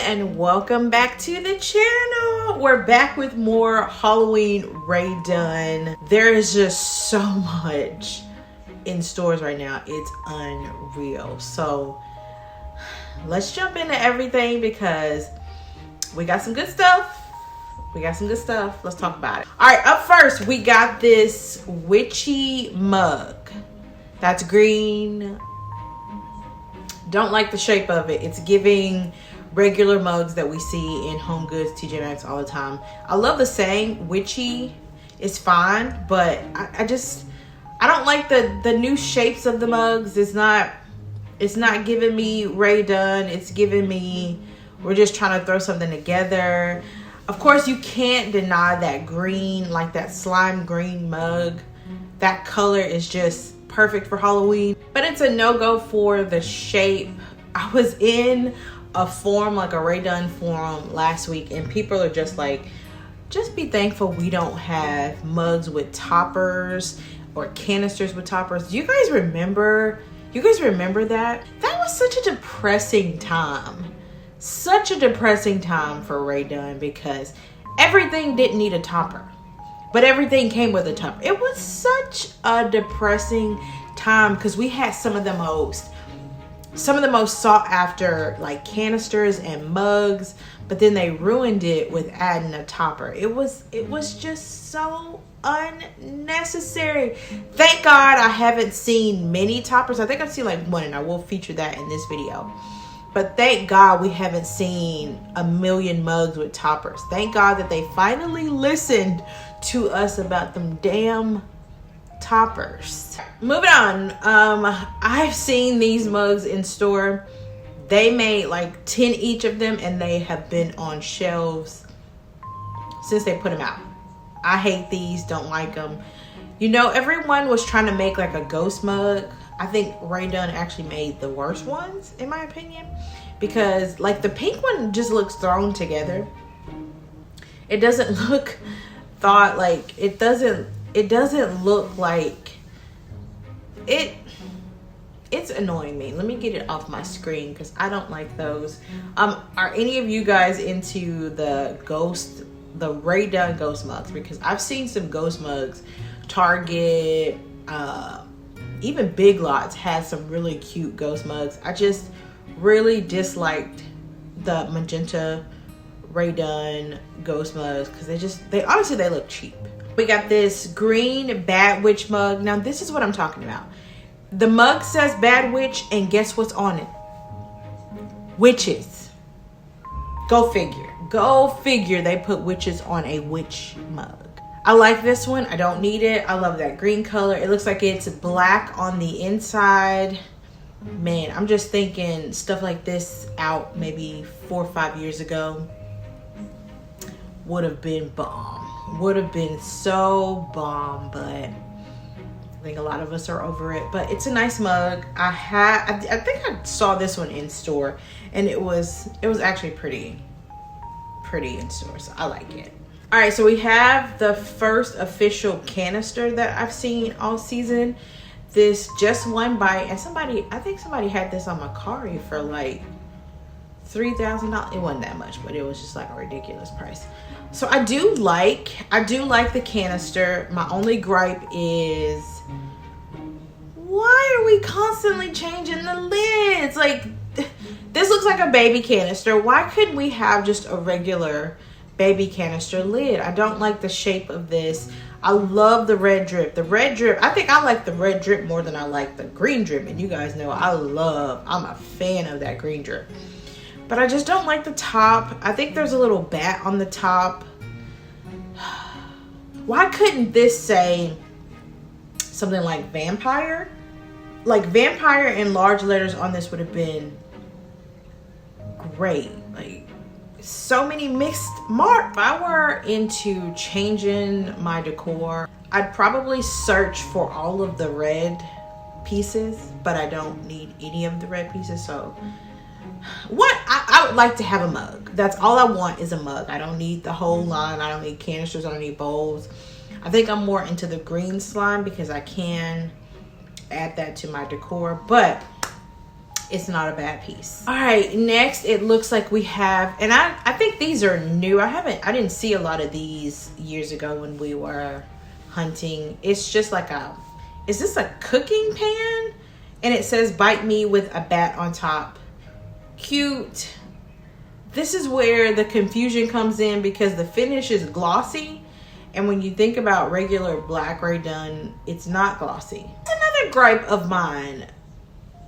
and welcome back to the channel. We're back with more Halloween Rae Dunn. There is just so much in stores right now. It's unreal. So let's jump into everything because we got some good stuff. Let's talk about it. All right, up first, we got this Witchy Mug. That's green. Don't like the shape of it. It's giving regular mugs that we see in Home Goods, TJ Maxx all the time. I love the saying, witchy is fine, but I don't like the new shapes of the mugs. It's not giving me Rae Dunn. It's giving me, we're just trying to throw something together. Of course, you can't deny that green, like that slime green mug. That color is just perfect for Halloween, but it's a no-go for the shape. I was in a forum, like a Rae Dunn forum last week, and people are just like, just be thankful we don't have mugs with toppers or canisters with toppers. Do you guys remember that? That was such a depressing time. Such a depressing time for Rae Dunn because everything didn't need a topper, but everything came with a topper. It was such a depressing time because we had some of the most sought after like canisters and mugs, but then they ruined it with adding a topper. It was just so unnecessary. Thank God I haven't seen many toppers. I think I've seen like one, and I will feature that in this video. But thank God we haven't seen a million mugs with toppers. Thank God that they finally listened to us about them damn toppers. Moving on. I've seen these mugs in store. They made like 10 each of them, and they have been on shelves since they put them out. I hate these, don't like them. You know, everyone was trying to make like a ghost mug. I think Rae Dunn actually made the worst ones, in my opinion, because like the pink one just looks thrown together. It doesn't look thought, like it doesn't look like it. It's annoying me. Let me get it off my screen because I don't like those. Are any of you guys into the Rae Dunn ghost mugs? Because I've seen some ghost mugs. Target, even Big Lots had some really cute ghost mugs. I just really disliked the magenta Rae Dunn ghost mugs because they honestly look cheap. We got this green Bad Witch mug. Now this is what I'm talking about. The mug says Bad Witch, and guess what's on it? Witches. Go figure they put witches on a witch mug. I like this one. I don't need it. I love that green color. It looks like it's black on the inside. Man, I'm just thinking stuff like this out maybe 4 or 5 years ago would have been bomb. Would have been so bomb, but I think a lot of us are over it. But it's a nice mug. I think I saw this one in store, and it was actually pretty in store, so I like it. All right, so we have the first official canister that I've seen all season. This Just One Bite, and I think somebody had this on Mercari for like $3,000. It wasn't that much, but it was just like a ridiculous price. So I do like the canister. My only gripe is, why are we constantly changing the lids? Like, this looks like a baby canister. Why couldn't we have just a regular baby canister lid? I don't like the shape of this. I love the red drip. I think I like the red drip more than I like the green drip. And you guys know I'm a fan of that green drip. But I just don't like the top. I think there's a little bat on the top. Why couldn't this say something like vampire? Like vampire in large letters on this would have been great. Like, so many mixed marks. If I were into changing my decor, I'd probably search for all of the red pieces, but I don't need any of the red pieces. So what I would like to have a mug. That's all I want, is a mug. I don't need the whole line. I don't need canisters. I don't need bowls. I think I'm more into the green slime because I can add that to my decor. But it's not a bad piece. All right, next it looks like we have, and I think these are new. I didn't see a lot of these years ago when we were hunting. It's just like is this a cooking pan? And it says bite me with a bat on top. Cute. This is where the confusion comes in because the finish is glossy. And when you think about regular black Rae Dunn, it's not glossy. Another gripe of mine,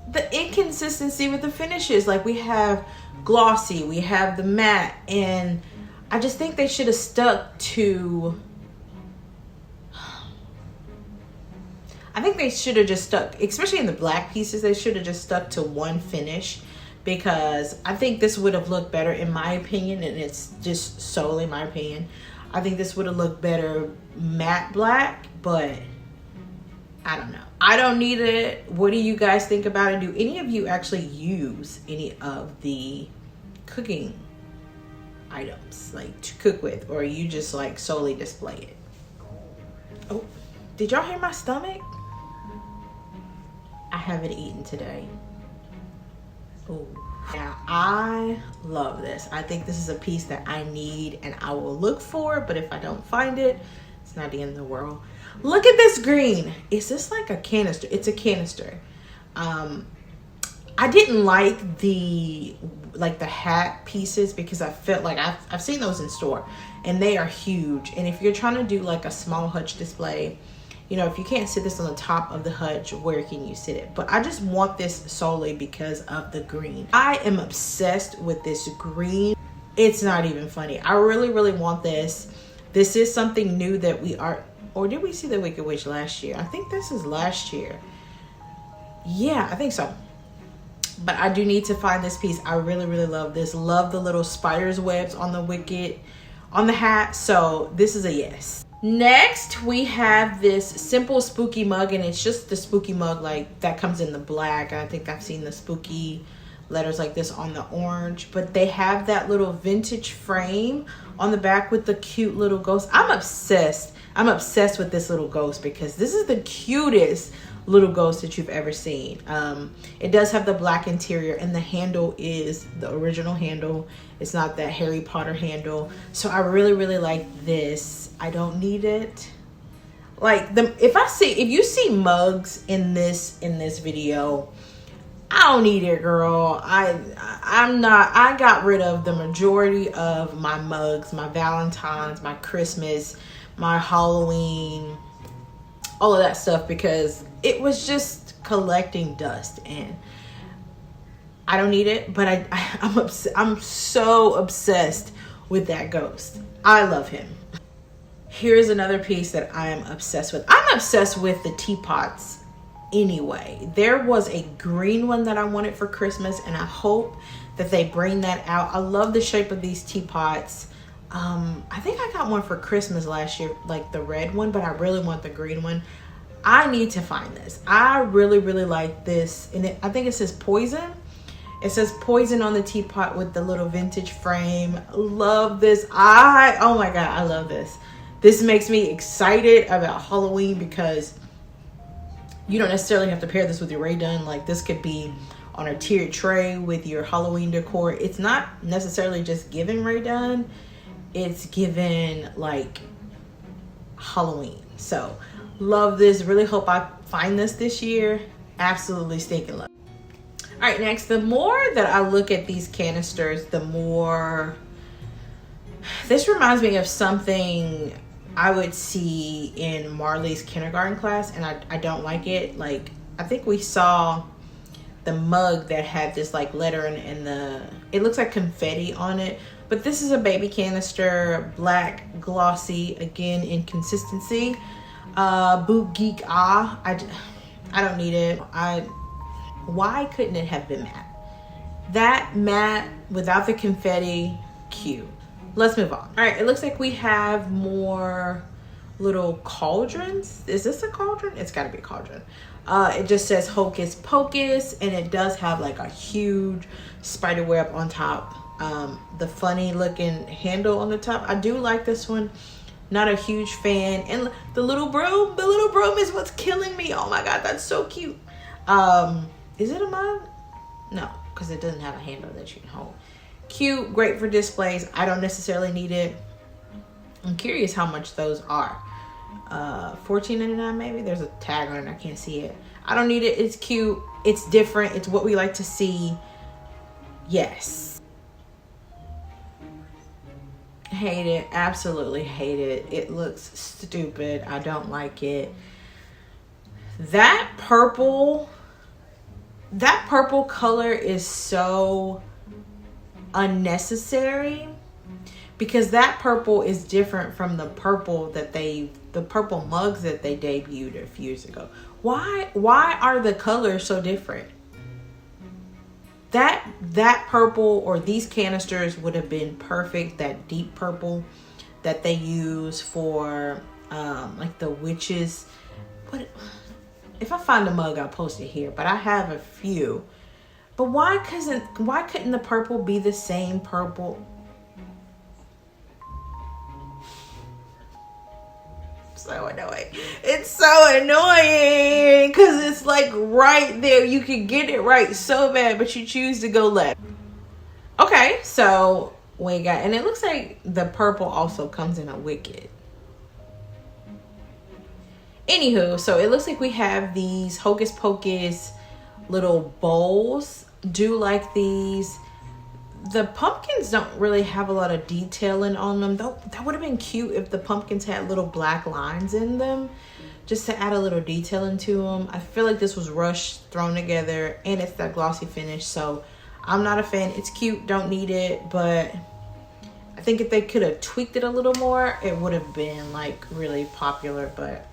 the inconsistency with the finishes. Like we have glossy, we have the matte, and I just think they should have stuck to, I think they should have just stuck, especially in the black pieces, they should have just stuck to one finish, because I think this would have looked better in my opinion, and it's just solely my opinion. I think this would have looked better matte black, but I don't know. I don't need it. What do you guys think about it? Do any of you actually use any of the cooking items like to cook with, or you just like solely display it? Oh, did y'all hear my stomach? I haven't eaten today. Oh, now I love this. I think this is a piece that I need and I will look for, but if I don't find it, it's not the end of the world. Look at this green. Is this like a canister? It's a canister. I didn't like the hat pieces because I felt like I've seen those in store and they are huge. And if you're trying to do like a small hutch display, you know, if you can't sit this on the top of the hutch, where can you sit it? But I just want this solely because of the green. I am obsessed with this green. It's not even funny. I really, really want this. This is something new that we are, or did we see the Wicked Witch last year? I think this is last year. Yeah, I think so. But I do need to find this piece. I really, really love this. Love the little spider's webs on the Wicked, on the hat. So this is a yes. Next, we have this simple spooky mug, and it's just the spooky mug like that comes in the black. I think I've seen the spooky letters like this on the orange, but they have that little vintage frame on the back with the cute little ghost. I'm obsessed. I'm obsessed with this little ghost because this is the cutest little ghost that you've ever seen. It does have the black interior, and the handle is the original handle. It's not that Harry Potter handle. So I really, really like this. I don't need it. Like if you see mugs in this video, I don't need it, girl. I got rid of the majority of my mugs, my Valentine's, my Christmas, my Halloween, all of that stuff, because it was just collecting dust and I don't need it. But I'm so obsessed with that ghost. I love him. Here's another piece that I am obsessed with. I'm obsessed with the teapots anyway. There was a green one that I wanted for Christmas, and I hope that they bring that out. I love the shape of these teapots. I think I got one for Christmas last year, like the red one, but I really want the green one. I need to find this. I really, really like this. And I think it says poison. It says poison on the teapot with the little vintage frame. Love this. Oh my God, I love this. This makes me excited about Halloween because you don't necessarily have to pair this with your Rae Dunn. Like this could be on a tiered tray with your Halloween decor. It's not necessarily just giving Rae Dunn. It's given like Halloween. So love this. Really hope I find this year. Absolutely stinking love. All right, next, the more that I look at these canisters, the more this reminds me of something I would see in Marley's kindergarten class, and I don't like it. Like, I think we saw the mug that had this like letter and it looks like confetti on it, but this is a baby canister, black, glossy, again in consistency. Boot Geek I don't need it. Why couldn't it have been matte? That matte without the confetti, cute. Let's move on. All right, it looks like we have more little cauldrons. Is this a cauldron? It's gotta be a cauldron. It just says Hocus Pocus, and it does have like a huge spider web on top. The funny looking handle on the top. I do like this one. Not a huge fan. And the little broom is what's killing me. Oh my God, that's so cute. Is it a mug? No, because it doesn't have a handle that you can hold. Cute, great for displays. I don't necessarily need it. I'm curious how much those are. $14.99 maybe. There's a tag on it. I can't see it. I don't need it. It's cute. It's different. It's what we like to see. Yes. Hate it. Absolutely hate it. It looks stupid. I don't like it. That purple color is so unnecessary, because that purple is different from the purple mugs that they debuted a few years ago. Why are the colors so different? That purple, or these canisters, would have been perfect. That deep purple that they use for like the witches. What if I find a mug, I'll post it here, but I have a few. But why couldn't the purple be the same purple? So annoying. It's so annoying because it's like right there. You can get it right so bad, but you choose to go left. Okay, so we got, and it looks like the purple also comes in a wicked. Anywho, so it looks like we have these Hocus Pocus little bowls. Do like these. The pumpkins don't really have a lot of detailing on them. That would have been cute if the pumpkins had little black lines in them, just to add a little detailing to them. I feel like this was rushed, thrown together, and it's that glossy finish, so I'm not a fan. It's cute, don't need it, but I think if they could have tweaked it a little more, it would have been like really popular. But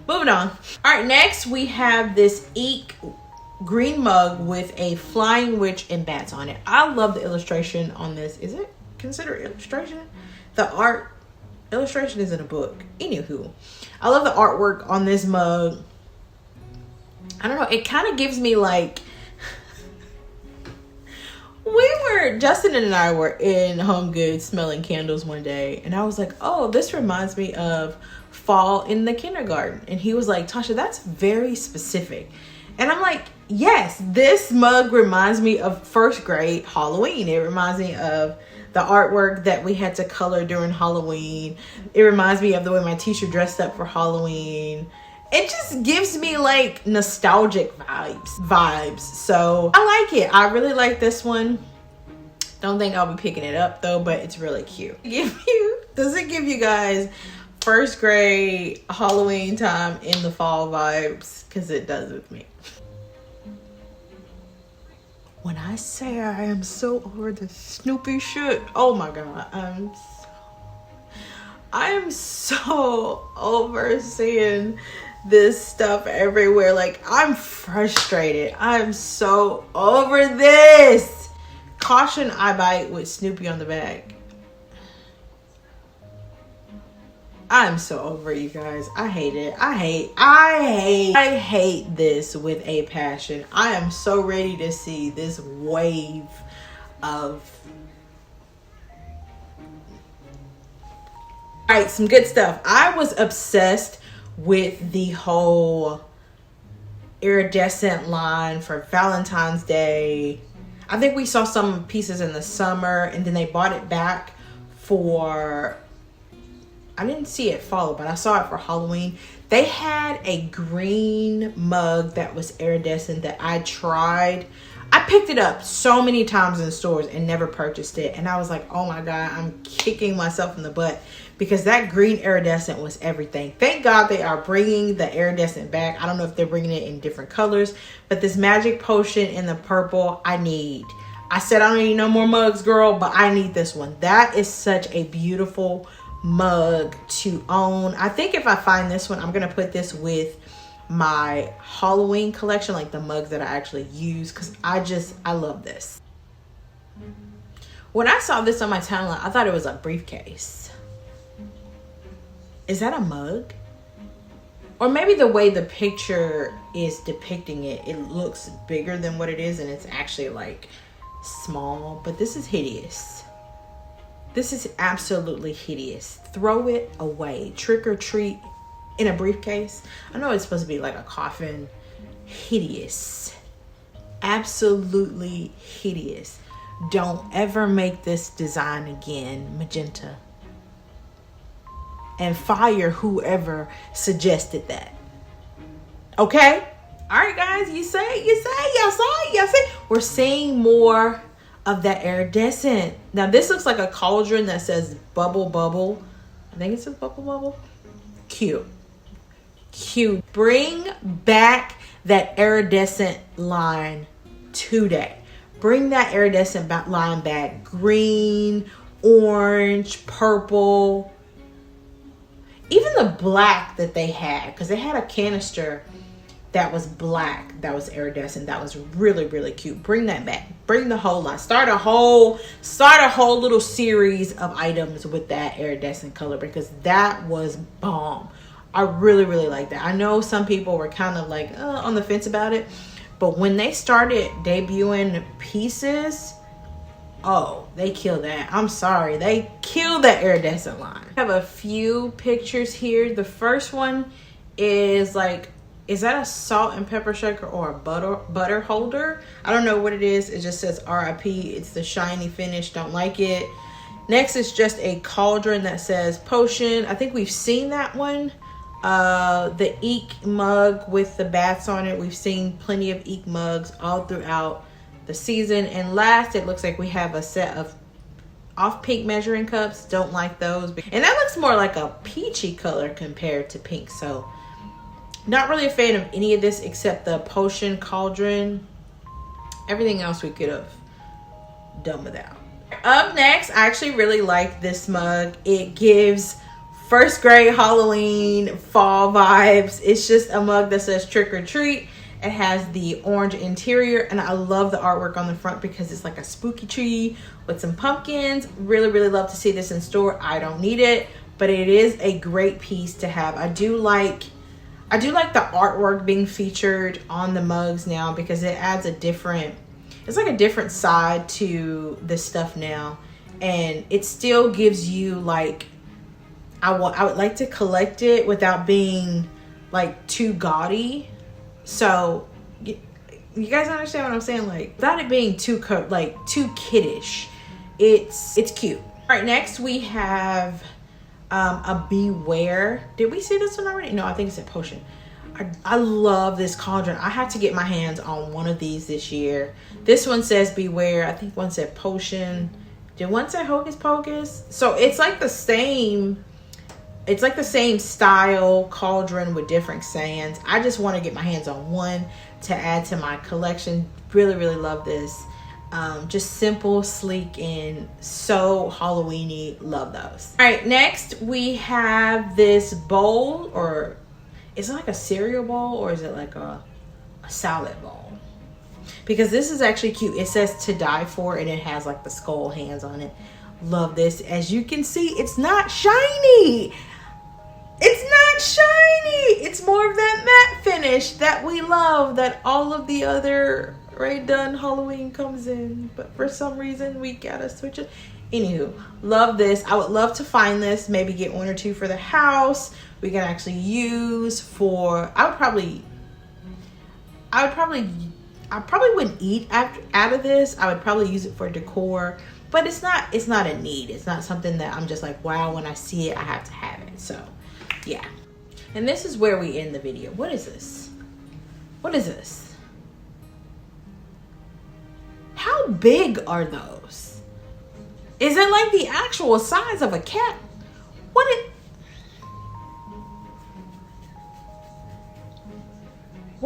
moving on. All right, next we have this Eek green mug with a flying witch and bats on it. I love the illustration on this. Is it considered illustration? The art illustration is in a book. Anywho, I love the artwork on this mug. I don't know, it kind of gives me like Justin and I were in Home Goods smelling candles one day, and I was like, oh, this reminds me of fall in the kindergarten. And he was like, Tasha, that's very specific. And I'm like, yes, this mug reminds me of first grade Halloween. It reminds me of the artwork that we had to color during Halloween. It reminds me of the way my teacher dressed up for Halloween. It just gives me like nostalgic vibes. So I like it. I really like this one. Don't think I'll be picking it up though, but it's really cute. Does it give you guys first grade Halloween time in the fall vibes? Because it does with me. When I say I am so over the Snoopy shit, oh my god, I am so over seeing this stuff everywhere. Like, I'm frustrated. I'm so over this. Caution, I bite with Snoopy on the back. I'm so over it, you guys. I hate it. I hate this with a passion. I am so ready to see this wave of... Alright, some good stuff. I was obsessed with the whole iridescent line for Valentine's Day. I think we saw some pieces in the summer, and then they bought it back for... I didn't see it follow, but I saw it for Halloween. They had a green mug that was iridescent that I tried. I picked it up so many times in stores and never purchased it. And I was like, oh my God, I'm kicking myself in the butt, because that green iridescent was everything. Thank God they are bringing the iridescent back. I don't know if they're bringing it in different colors, but this magic potion in the purple, I need. I said I don't need no more mugs, girl, but I need this one. That is such a beautiful mug to own. I think if I find this one, I'm gonna put this with my Halloween collection, like the mugs that I actually use, because I love this. When I saw this on my timeline, I thought it was a briefcase. Is that a mug? Or maybe the way the picture is depicting it, it looks bigger than what it is, and it's actually like small. But this is hideous. This is absolutely hideous. Throw it away. Trick or treat in a briefcase. I know it's supposed to be like a coffin. Hideous. Absolutely hideous. Don't ever make this design again, magenta. And fire whoever suggested that. Okay? All right, guys, y'all say. We're seeing more of that iridescent. Now, this looks like a cauldron that says bubble bubble. I think it says bubble bubble. Cute. Bring back that iridescent line today. Bring that iridescent line back. Green, orange, purple. Even the black that they had, because they had a canister that was black, that was iridescent, that was really, really cute. Bring that back. Bring the whole line. Start a whole little series of items with that iridescent color, because that was bomb. I really, really like that. I know some people were kind of like on the fence about it, but when they started debuting pieces, oh, they killed that. I'm sorry, they killed that iridescent line. I have a few pictures here. The first one is like, is that a salt and pepper shaker or a butter holder? I don't know what it is. It just says RIP. It's the shiny finish. Don't like it. Next is just a cauldron that says potion. I think we've seen that one. The Eek mug with the bats on it. We've seen plenty of Eek mugs all throughout the season. And last, it looks like we have a set of off pink measuring cups. Don't like those. And that looks more like a peachy color compared to pink. So not really a fan of any of this except the potion cauldron. Everything else we could have done without. Up next, I actually really like this mug. It gives first grade Halloween fall vibes. It's just a mug that says trick or treat. It has the orange interior, and I love the artwork on the front because it's like a spooky tree with some pumpkins. Really, really love to see this in store. I don't need it, but it is a great piece to have. I do like the artwork being featured on the mugs now because it adds it's like a different side to this stuff now, and it still gives you like, I would like to collect it without being like too gaudy. So you guys understand what I'm saying? Like, without it being too kiddish, it's cute. All right, next we have a Beware. Did we see this one already? No, I think it's a potion. I love this cauldron. I have to get my hands on one of these this year. This one says Beware. I think one said potion. Did one say Hocus Pocus? So it's like the same. It's like the same style cauldron with different sands. I just want to get my hands on one to add to my collection. Really, really love this. Just simple, sleek, and so Halloween-y. Love those. All right, next we have this bowl, or is it like a cereal bowl, or is it like a salad bowl? Because this is actually cute. It says to die for, and it has like the skull hands on it. Love this. As you can see, it's not shiny. It's not shiny. It's more of that matte finish that we love, that all of the other Dunn Halloween comes in. But for some reason, we gotta switch it. Anywho, love this. I would love to find this. Maybe get one or two for the house. We can actually use for. I probably wouldn't eat out of this. I would probably use it for decor. But it's not a need. It's not something that I'm just like, wow, when I see it, I have to have it. So, yeah. And this is where we end the video. What is this? What is this? How big are those? Is it like the actual size of a cat? What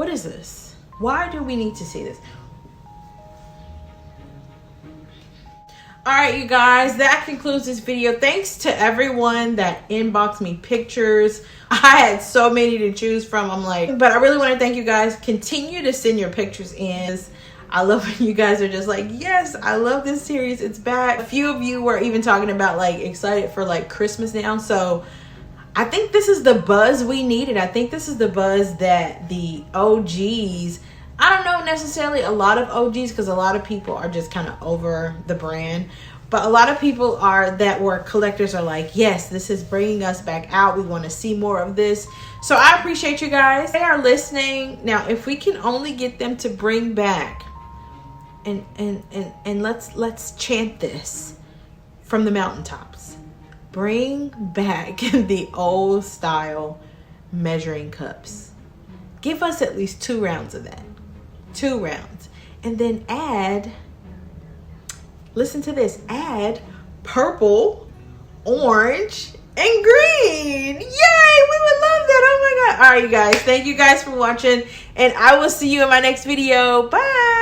is this? Why do we need to see this? All right, you guys, that concludes this video. Thanks to everyone that inboxed me pictures. I had so many to choose from. But I really want to thank you guys. Continue to send your pictures in. I love when you guys are just like, yes, I love this series. It's back. A few of you were even talking about like excited for like Christmas now. So I think this is the buzz we needed. I think this is the buzz that the OGs, I don't know necessarily a lot of OGs, because a lot of people are just kind of over the brand, but a lot of people that were collectors are like, yes, this is bringing us back out. We want to see more of this. So I appreciate you guys. They are listening. Now, if we can only get them to bring back and let's chant this from the mountaintops. Bring back the old style measuring cups. Give us at least 2 rounds of that. 2 rounds. And then add, listen to this, add purple, orange, and green. Yay! We would love that. Oh my God. All right, you guys. Thank you guys for watching. And I will see you in my next video. Bye.